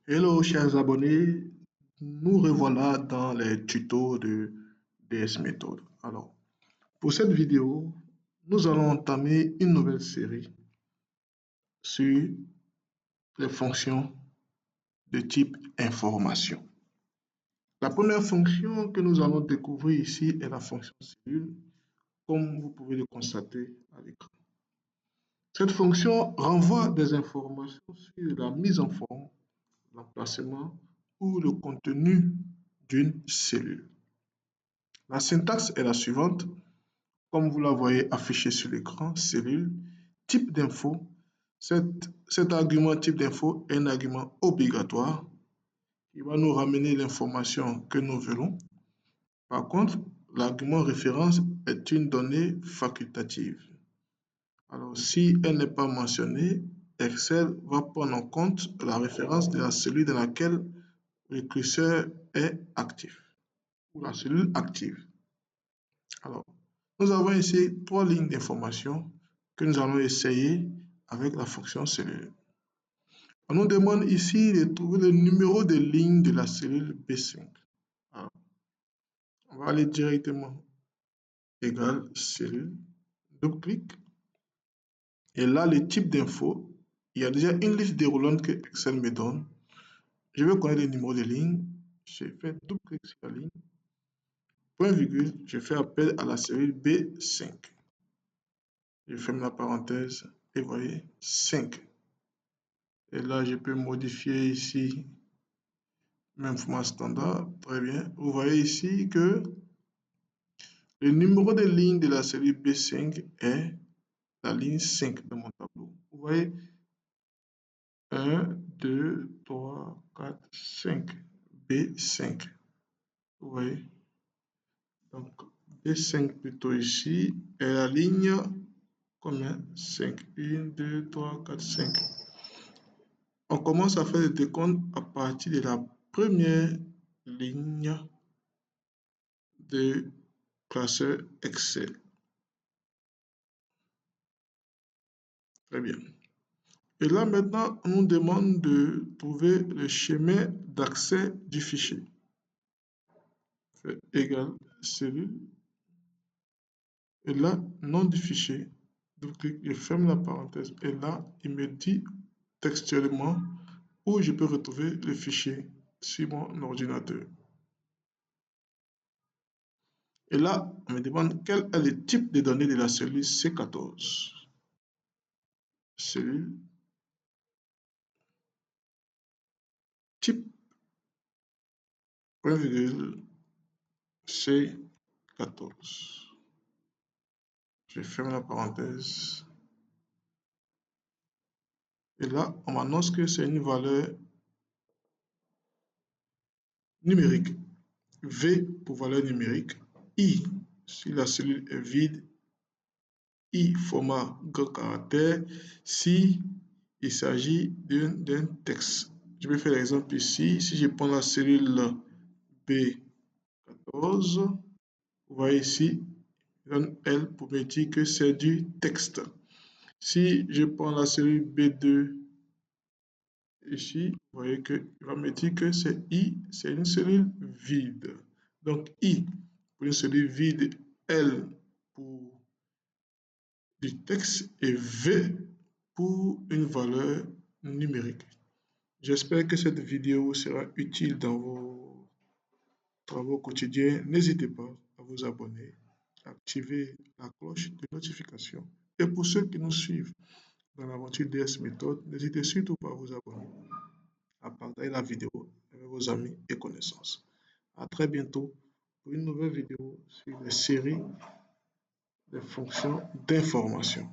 Hello chers abonnés, nous revoilà dans les tutos de DS Méthode. Alors, pour cette vidéo, nous allons entamer une nouvelle série sur les fonctions de type information. La première fonction que nous allons découvrir ici est la fonction cellule, comme vous pouvez le constater à l'écran. Cette fonction renvoie des informations sur la mise en forme, l'emplacement ou le contenu d'une cellule. La syntaxe est la suivante, comme vous la voyez affichée sur l'écran, cellule, type d'info. Cet argument type d'info est un argument obligatoire qui va nous ramener l'information que nous voulons. Par contre, l'argument référence est une donnée facultative. Alors, si elle n'est pas mentionnée, Excel va prendre en compte la référence de la cellule dans laquelle le curseur est actif ou la cellule active. Alors, nous avons ici trois lignes d'information que nous allons essayer avec la fonction cellule. On nous demande ici de trouver le numéro de ligne de la cellule B5. Alors, on va aller directement égal cellule, double-clic. Et là, le type d'info, il y a déjà une liste déroulante que Excel me donne. Je veux connaître le numéro de ligne. Je fais double-clic sur la ligne. Point virgule, je fais appel à la cellule B5. Je ferme la parenthèse et voyez 5. Et là, je peux modifier ici même format standard. Très bien. Vous voyez ici que le numéro de ligne de la série B5 est la ligne 5 de mon tableau. Vous voyez 1, 2, 3, 4, 5. B5. Vous voyez. Donc, B5 plutôt ici est la ligne combien 5. 1, 2, 3, 4, 5. On commence à faire le décompte à partir de la première ligne de classeur Excel. Très bien. Et là maintenant, on nous demande de trouver le schéma d'accès du fichier. Fait égal cellule. Et là, nom du fichier. Double-clic, je ferme la parenthèse. Et là, il me dit textuellement où je peux retrouver le fichier sur mon ordinateur. Et là, on me demande quel est le type de données de la cellule C14. Cellule, type, point virgule, C14. Je ferme la parenthèse. Et là, on m'annonce que c'est une valeur numérique. V pour valeur numérique. I, si la cellule est vide. I, format grand caractère. Si il s'agit d'un texte. Je vais faire l'exemple ici. Si je prends la cellule B14, vous voyez ici, L pour me dire que c'est du texte. Si je prends la cellule B2 ici, vous voyez qu'il va me dire que c'est I, c'est une cellule vide. Donc I pour une cellule vide, L pour du texte et V pour une valeur numérique. J'espère que cette vidéo sera utile dans vos travaux quotidiens. N'hésitez pas à vous abonner, à activer la cloche de notification. Et pour ceux qui nous suivent dans l'aventure DS Méthode, n'hésitez surtout pas à vous abonner, à partager la vidéo avec vos amis et connaissances. À très bientôt pour une nouvelle vidéo sur les séries des fonctions d'information.